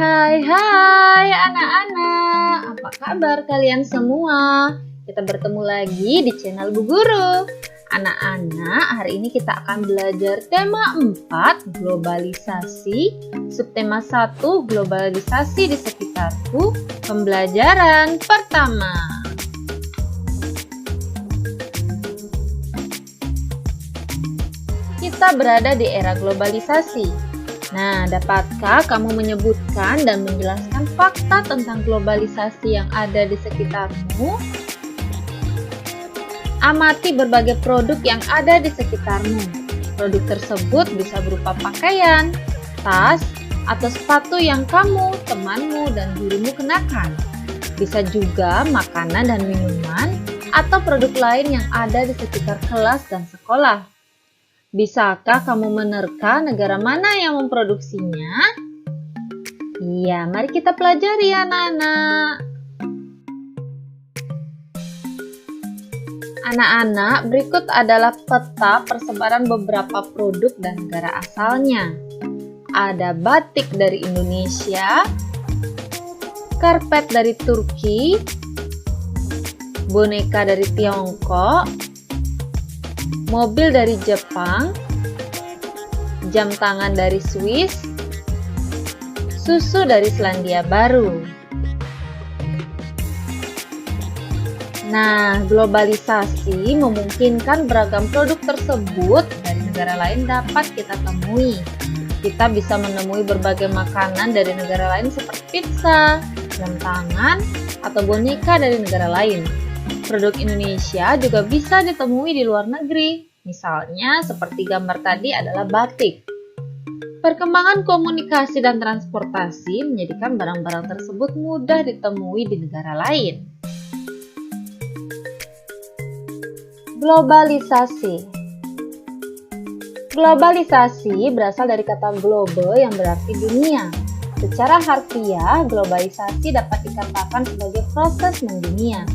Hai anak-anak, apa kabar kalian semua? Kita bertemu lagi di channel Bu Guru. Anak-anak, hari ini kita akan belajar tema 4, globalisasi, subtema 1, globalisasi di sekitarku, pembelajaran pertama. Kita berada di era globalisasi. Nah, dapatkah kamu menyebutkan dan menjelaskan fakta tentang globalisasi yang ada di sekitarmu? Amati berbagai produk yang ada di sekitarmu. Produk tersebut bisa berupa pakaian, tas, atau sepatu yang kamu, temanmu, dan gurumu kenakan. Bisa juga makanan dan minuman, atau produk lain yang ada di sekitar kelas dan sekolah. Bisakah kamu menerka negara mana yang memproduksinya? Iya, mari kita pelajari anak-anak. Anak-anak, berikut adalah peta persebaran beberapa produk dan negara asalnya. Ada batik dari Indonesia, karpet dari Turki, boneka dari Tiongkok, mobil dari Jepang, jam tangan dari Swiss, susu dari Selandia Baru. Nah, globalisasi memungkinkan beragam produk tersebut dari negara lain dapat kita temui. Kita bisa menemui berbagai makanan dari negara lain seperti pizza, jam tangan, atau boneka dari negara lain. Produk Indonesia juga bisa ditemui di luar negeri, misalnya seperti gambar tadi adalah batik. Perkembangan komunikasi dan transportasi menjadikan barang-barang tersebut mudah ditemui di negara lain. Globalisasi. Globalisasi berasal dari kata globe yang berarti dunia. Secara harfiah, globalisasi dapat dikatakan sebagai proses mendunia.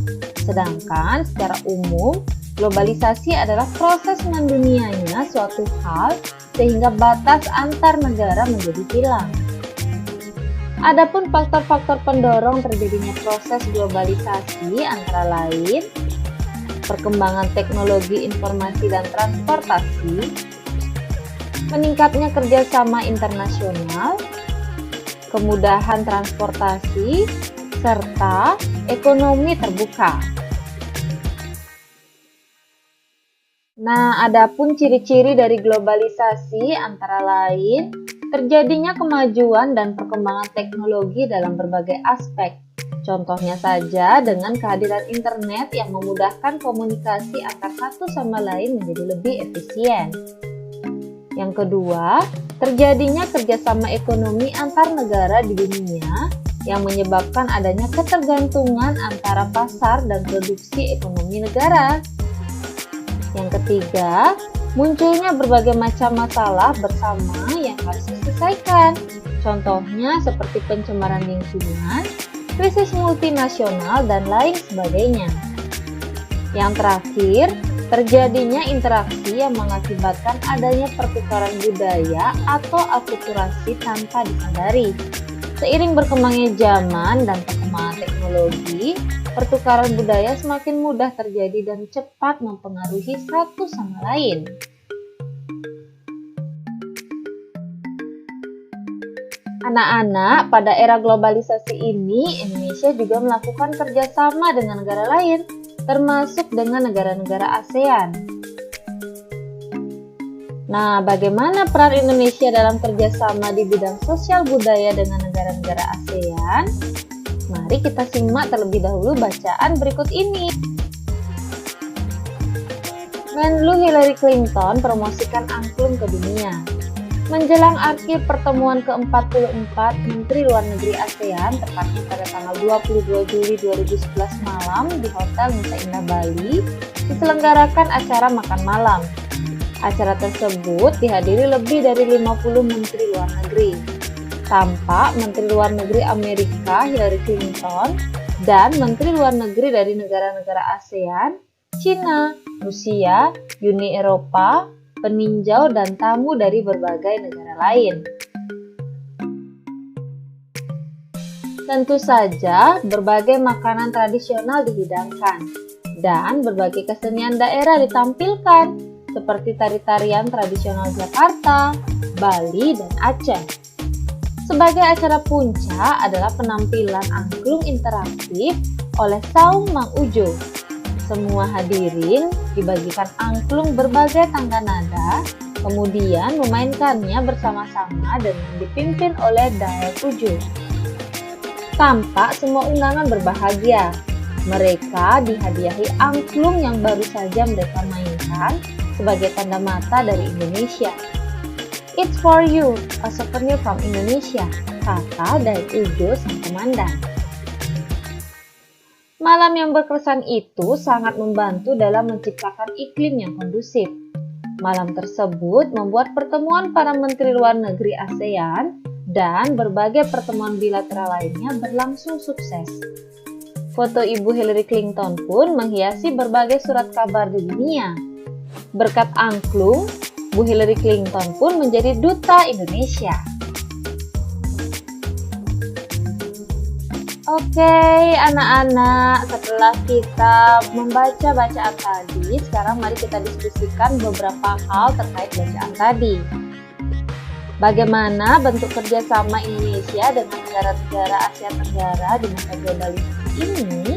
Sedangkan secara umum, globalisasi adalah proses mendunianya suatu hal sehingga batas antar negara menjadi hilang. Adapun faktor-faktor pendorong terjadinya proses globalisasi antara lain perkembangan teknologi informasi dan transportasi, meningkatnya kerjasama internasional, kemudahan transportasi, serta ekonomi terbuka. Nah, adapun ciri-ciri dari globalisasi antara lain terjadinya kemajuan dan perkembangan teknologi dalam berbagai aspek. Contohnya saja dengan kehadiran internet yang memudahkan komunikasi antar satu sama lain menjadi lebih efisien. Yang kedua, terjadinya kerjasama ekonomi antar negara di dunia yang menyebabkan adanya ketergantungan antara pasar dan produksi ekonomi negara. Yang ketiga, munculnya berbagai macam masalah bersama yang harus diselesaikan. Contohnya seperti pencemaran lingkungan, krisis multinasional, dan lain sebagainya. Yang terakhir, terjadinya interaksi yang mengakibatkan adanya pertukaran budaya atau akulturasi tanpa disadari. Seiring berkembangnya zaman dan perkembangan teknologi, pertukaran budaya semakin mudah terjadi dan cepat mempengaruhi satu sama lain. Anak-anak, pada era globalisasi ini, Indonesia juga melakukan kerjasama dengan negara lain, termasuk dengan negara-negara ASEAN. Nah, bagaimana peran Indonesia dalam kerjasama di bidang sosial budaya dengan negara-negara ASEAN? Mari kita simak terlebih dahulu bacaan berikut ini. Menlu Hillary Clinton promosikan angklung ke dunia. Menjelang akhir pertemuan ke-44 Menteri Luar Negeri ASEAN, tepatnya pada tanggal 22 Juli 2011 malam di Hotel Nusa Indah Bali, diselenggarakan acara makan malam. Acara tersebut dihadiri lebih dari 50 Menteri Luar Negeri. Tampak Menteri Luar Negeri Amerika Hillary Clinton dan Menteri Luar Negeri dari negara-negara ASEAN, China, Rusia, Uni Eropa, peninjau dan tamu dari berbagai negara lain. Tentu saja, berbagai makanan tradisional dihidangkan dan berbagai kesenian daerah ditampilkan, seperti tari-tarian tradisional Jakarta, Bali, dan Aceh. Sebagai acara puncak adalah penampilan angklung interaktif oleh Saung Mang Ujo. Semua hadirin dibagikan angklung berbagai tangga nada, kemudian memainkannya bersama-sama dengan dipimpin oleh Dael Ujo. Tampak semua undangan berbahagia. Mereka dihadiahi angklung yang baru saja mereka mainkan sebagai tanda mata dari Indonesia. "It's for you, a souvenir from Indonesia," kata Dael Ujo sang komandan. Malam yang berkesan itu sangat membantu dalam menciptakan iklim yang kondusif. Malam tersebut membuat pertemuan para menteri luar negeri ASEAN dan berbagai pertemuan bilateral lainnya berlangsung sukses. Foto Ibu Hillary Clinton pun menghiasi berbagai surat kabar di dunia. Berkat angklung, Bu Hillary Clinton pun menjadi duta Indonesia. Oke, anak-anak, setelah kita membaca bacaan tadi, sekarang mari kita diskusikan beberapa hal terkait bacaan tadi. Bagaimana bentuk kerjasama Indonesia dengan negara-negara Asia Tenggara di masa globalisasi ini?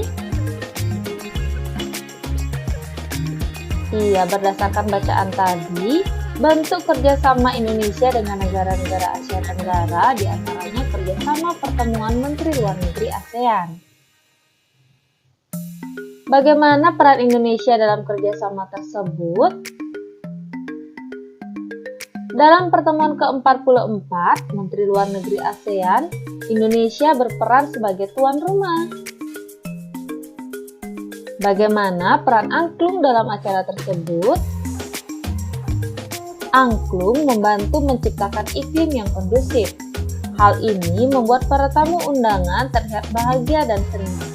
Iya, berdasarkan bacaan tadi, bentuk kerjasama Indonesia dengan negara-negara Asia Tenggara diantaranya kerjasama pertemuan Menteri Luar Negeri ASEAN. Bagaimana peran Indonesia dalam kerjasama tersebut? Dalam pertemuan ke-44 Menteri Luar Negeri ASEAN, Indonesia berperan sebagai tuan rumah. Bagaimana peran angklung dalam acara tersebut? Angklung membantu menciptakan iklim yang kondusif. Hal ini membuat para tamu undangan terlihat bahagia dan senang,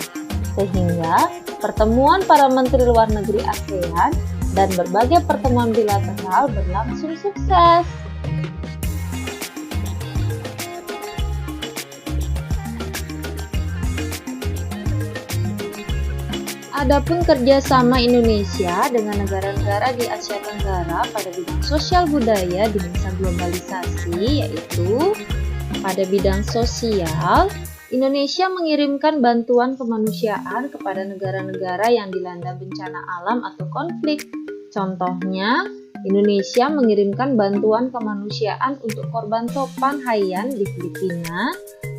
sehingga pertemuan para menteri luar negeri ASEAN dan berbagai pertemuan bilateral berlangsung sukses. Adapun kerjasama Indonesia dengan negara-negara di Asia Tenggara pada bidang sosial budaya di masa globalisasi, yaitu pada bidang sosial, Indonesia mengirimkan bantuan kemanusiaan kepada negara-negara yang dilanda bencana alam atau konflik. Contohnya, Indonesia mengirimkan bantuan kemanusiaan untuk korban topan Haiyan di Filipina,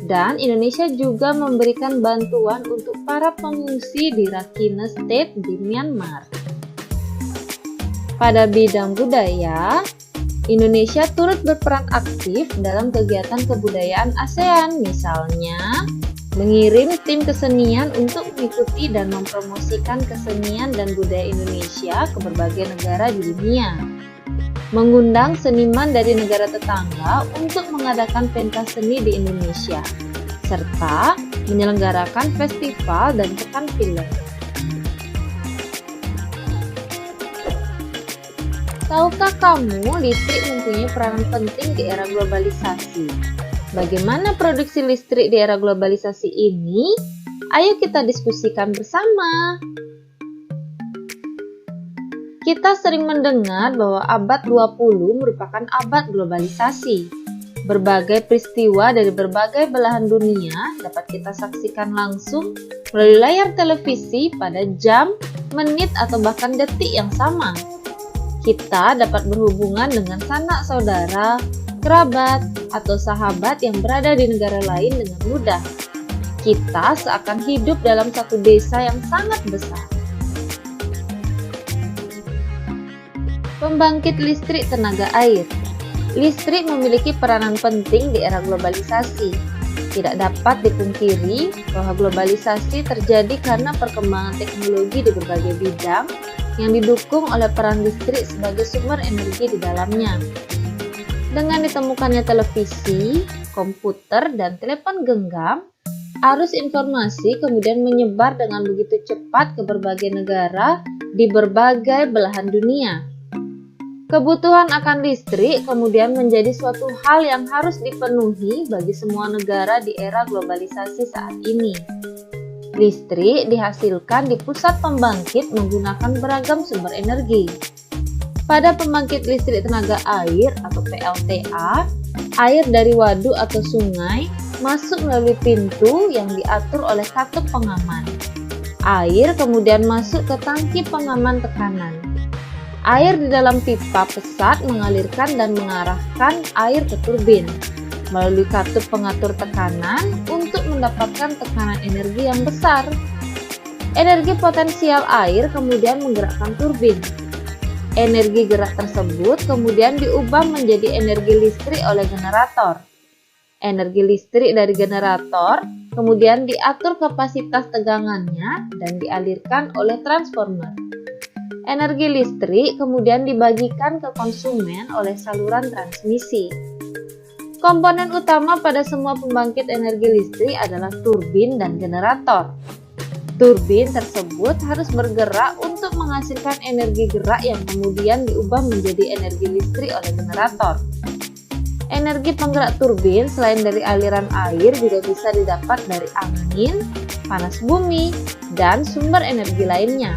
dan Indonesia juga memberikan bantuan untuk para pengungsi di Rakhine State di Myanmar. Pada bidang budaya, Indonesia turut berperan aktif dalam kegiatan kebudayaan ASEAN, misalnya mengirim tim kesenian untuk mengikuti dan mempromosikan kesenian dan budaya Indonesia ke berbagai negara di dunia, mengundang seniman dari negara tetangga untuk mengadakan pentas seni di Indonesia, serta menyelenggarakan festival dan pekan film. Tahukah kamu listrik mempunyai peranan penting di era globalisasi? Bagaimana produksi listrik di era globalisasi ini? Ayo kita diskusikan bersama. Kita sering mendengar bahwa abad 20 merupakan abad globalisasi. Berbagai peristiwa dari berbagai belahan dunia dapat kita saksikan langsung melalui layar televisi pada jam, menit, atau bahkan detik yang sama. Kita dapat berhubungan dengan sanak saudara, kerabat, atau sahabat yang berada di negara lain dengan mudah. Kita seakan hidup dalam satu desa yang sangat besar. Pembangkit listrik tenaga air. Listrik memiliki peranan penting di era globalisasi. Tidak dapat dipungkiri bahwa globalisasi terjadi karena perkembangan teknologi di berbagai bidang yang didukung oleh peran listrik sebagai sumber energi di dalamnya. Dengan ditemukannya televisi, komputer, dan telepon genggam, arus informasi kemudian menyebar dengan begitu cepat ke berbagai negara di berbagai belahan dunia. Kebutuhan akan listrik kemudian menjadi suatu hal yang harus dipenuhi bagi semua negara di era globalisasi saat ini. Listrik dihasilkan di pusat pembangkit menggunakan beragam sumber energi. Pada pembangkit listrik tenaga air atau PLTA, air dari waduk atau sungai masuk melalui pintu yang diatur oleh katup pengaman. Air kemudian masuk ke tangki pengaman tekanan. Air di dalam pipa pesat mengalirkan dan mengarahkan air ke turbin melalui katup pengatur tekanan untuk mendapatkan tekanan energi yang besar. Energi potensial air kemudian menggerakkan turbin. Energi gerak tersebut kemudian diubah menjadi energi listrik oleh generator. Energi listrik dari generator kemudian diatur kapasitas tegangannya dan dialirkan oleh transformer. Energi listrik kemudian dibagikan ke konsumen oleh saluran transmisi. Komponen utama pada semua pembangkit energi listrik adalah turbin dan generator. Turbin tersebut harus bergerak untuk menghasilkan energi gerak yang kemudian diubah menjadi energi listrik oleh generator. Energi penggerak turbin selain dari aliran air juga bisa didapat dari angin, panas bumi, dan sumber energi lainnya.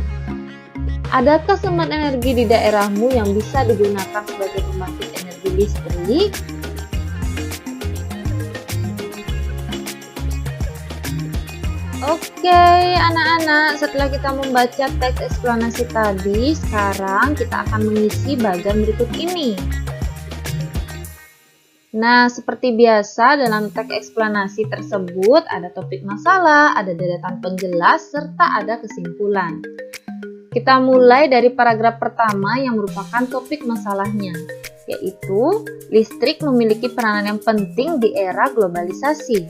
Adakah sumber energi di daerahmu yang bisa digunakan sebagai pembangkit energi listrik? Oke, anak-anak, setelah kita membaca teks eksplanasi tadi, sekarang kita akan mengisi bagian berikut ini. Nah, seperti biasa dalam teks eksplanasi tersebut ada topik masalah, ada deretan penjelas, serta ada kesimpulan. Kita mulai dari paragraf pertama yang merupakan topik masalahnya, yaitu listrik memiliki peranan yang penting di era globalisasi.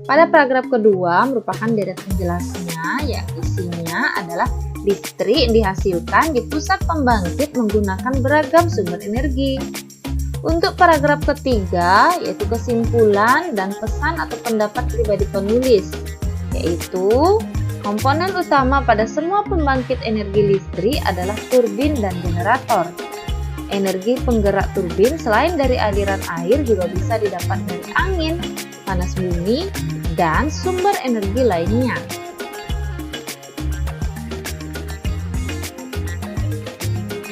Pada paragraf kedua merupakan deret penjelasnya, yang isinya adalah listrik dihasilkan di pusat pembangkit menggunakan beragam sumber energi. Untuk paragraf ketiga, yaitu kesimpulan dan pesan atau pendapat pribadi penulis, yaitu komponen utama pada semua pembangkit energi listrik adalah turbin dan generator. Energi penggerak turbin selain dari aliran air juga bisa didapat dari angin, panas bumi, dan sumber energi lainnya.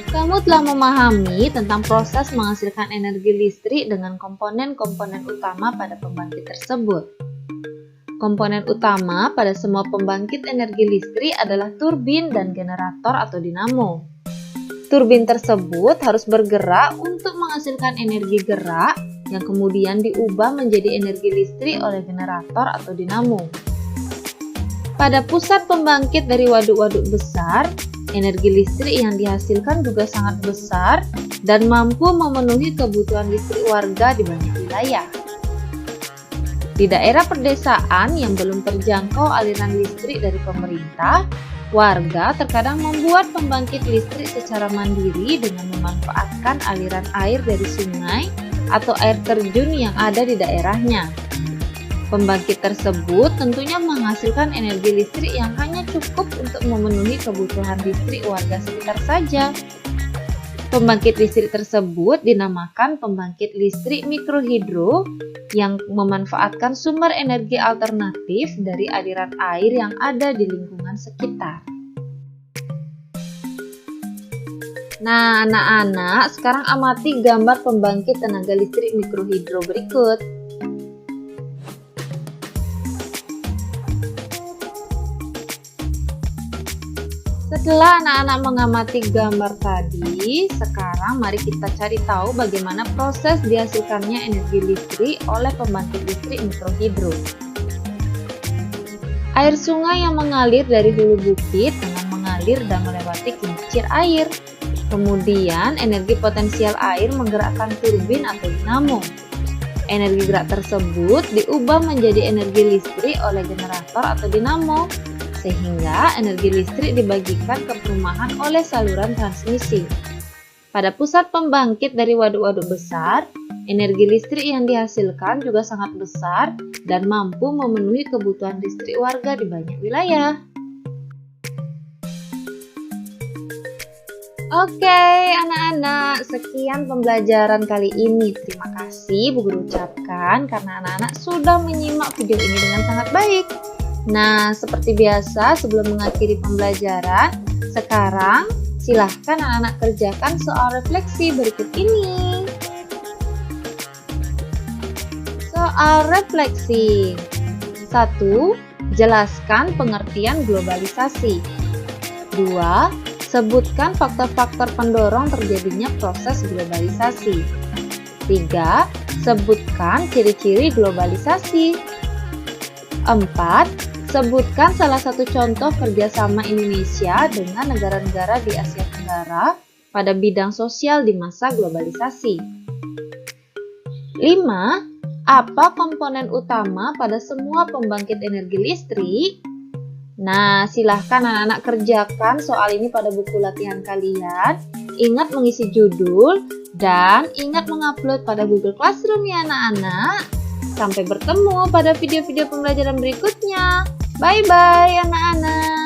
Kamu telah memahami tentang proses menghasilkan energi listrik dengan komponen-komponen utama pada pembangkit tersebut. Komponen utama pada semua pembangkit energi listrik adalah turbin dan generator atau dinamo. Turbin tersebut harus bergerak untuk menghasilkan energi gerak yang kemudian diubah menjadi energi listrik oleh generator atau dinamo. Pada pusat pembangkit dari waduk-waduk besar, energi listrik yang dihasilkan juga sangat besar dan mampu memenuhi kebutuhan listrik warga di banyak wilayah. Di daerah pedesaan yang belum terjangkau aliran listrik dari pemerintah, warga terkadang membuat pembangkit listrik secara mandiri dengan memanfaatkan aliran air dari sungai atau air terjun yang ada di daerahnya. Pembangkit tersebut tentunya menghasilkan energi listrik yang hanya cukup untuk memenuhi kebutuhan listrik warga sekitar saja. Pembangkit listrik tersebut dinamakan pembangkit listrik mikrohidro yang memanfaatkan sumber energi alternatif dari aliran air yang ada di lingkungan sekitar. Nah, anak-anak, sekarang amati gambar pembangkit tenaga listrik mikrohidro berikut. Setelah anak-anak mengamati gambar tadi, sekarang mari kita cari tahu bagaimana proses dihasilkannya energi listrik oleh pembangkit listrik mikrohidro. Air sungai yang mengalir dari hulu bukit dengan mengalir dan melewati kincir air. Kemudian energi potensial air menggerakkan turbin atau dinamo. Energi gerak tersebut diubah menjadi energi listrik oleh generator atau dinamo, sehingga energi listrik dibagikan ke perumahan oleh saluran transmisi. Pada pusat pembangkit dari waduk-waduk besar, energi listrik yang dihasilkan juga sangat besar dan mampu memenuhi kebutuhan listrik warga di banyak wilayah. Oke, anak-anak, sekian pembelajaran kali ini. Terima kasih Bu Guru ucapkan karena anak-anak sudah menyimak video ini dengan sangat baik. Nah, seperti biasa sebelum mengakhiri pembelajaran, sekarang silahkan anak-anak kerjakan soal refleksi berikut ini. Soal refleksi. 1. Jelaskan pengertian globalisasi. 2. Sebutkan faktor-faktor pendorong terjadinya proses globalisasi. 3. Sebutkan ciri-ciri globalisasi. 4. Sebutkan salah satu contoh kerjasama Indonesia dengan negara-negara di Asia Tenggara pada bidang sosial di masa globalisasi. 5. Apa komponen utama pada semua pembangkit energi listrik? Nah, silahkan anak-anak kerjakan soal ini pada buku latihan kalian. Ingat mengisi judul dan ingat mengupload pada Google Classroom ya anak-anak. Sampai bertemu pada video-video pembelajaran berikutnya. Bye-bye anak-anak.